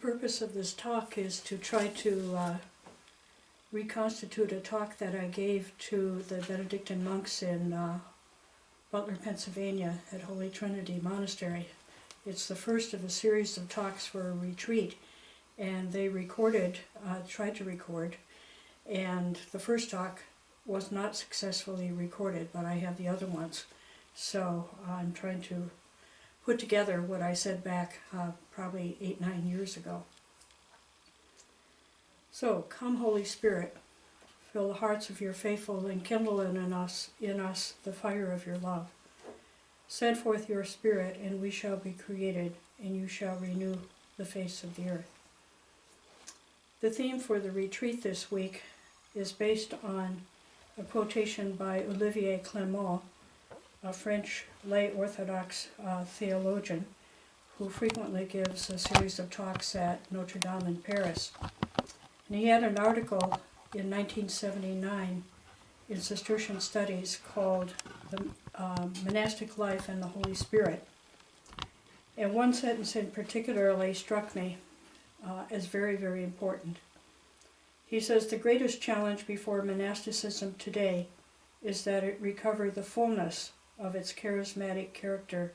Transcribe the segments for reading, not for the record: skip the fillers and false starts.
purpose of this talk is to try to reconstitute a talk that I gave to the Benedictine monks in Butler, Pennsylvania at Holy Trinity Monastery. It's the first of a series of talks for a retreat, and they tried to record, and the first talk was not successfully recorded, but I have the other ones. So I'm trying to put together what I said back probably 8-9 years ago. So, come Holy Spirit, fill the hearts of your faithful and kindle in us the fire of your love. Send forth your Spirit, and we shall be created, and you shall renew the face of the earth. The theme for the retreat this week is based on a quotation by Olivier Clément, a French lay Orthodox theologian who frequently gives a series of talks at Notre Dame in Paris. And he had an article in 1979 in Cistercian Studies called The Monastic Life and the Holy Spirit. And one sentence in particularly struck me as very, very important. He says, the greatest challenge before monasticism today is that it recover the fullness of its charismatic character,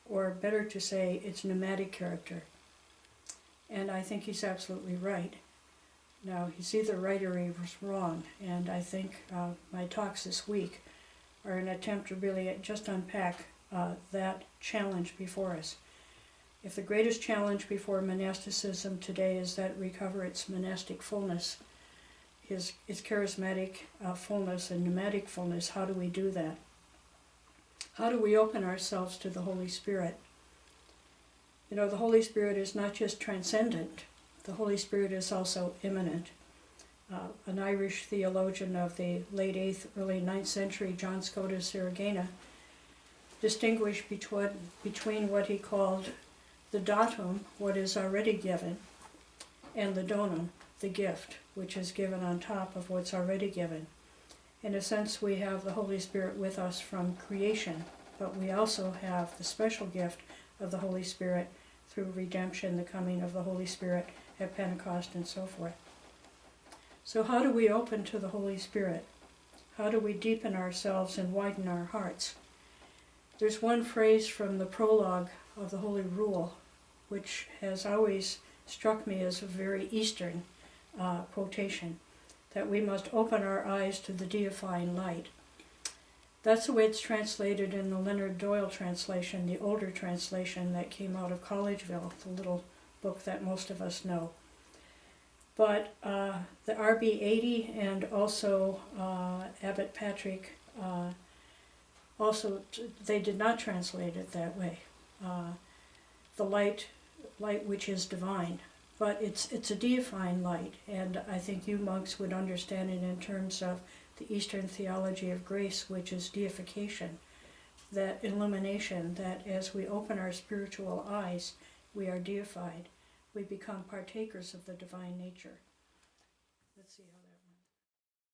or better to say, its pneumatic character. And I think he's absolutely right. Now, he's either right or he was wrong, and I think my talks this week are an attempt to really just unpack that challenge before us. If the greatest challenge before monasticism today is that recover its monastic fullness, its charismatic fullness and pneumatic fullness, how do we do that? How do we open ourselves to the Holy Spirit? You know, the Holy Spirit is not just transcendent, the Holy Spirit is also immanent. An Irish theologian of the late 8th, early 9th century, John Scotus Erigena, distinguished between what he called the datum, what is already given, and the donum, the gift, which is given on top of what's already given. In a sense, we have the Holy Spirit with us from creation, but we also have the special gift of the Holy Spirit through redemption, the coming of the Holy Spirit at Pentecost, and so forth. So how do we open to the Holy Spirit? How do we deepen ourselves and widen our hearts? There's one phrase from the prologue of the Holy Rule, which has always struck me as a very Eastern quotation, that we must open our eyes to the deifying light. That's the way it's translated in the Leonard Doyle translation, the older translation that came out of Collegeville, the little book that most of us know. But the RB 80 and also Abbot Patrick, they did not translate it that way. The light which is divine. But it's a deifying light, and I think you monks would understand it in terms of the Eastern theology of grace, which is deification, that illumination, that as we open our spiritual eyes, we are deified. We become partakers of the divine nature. Let's see how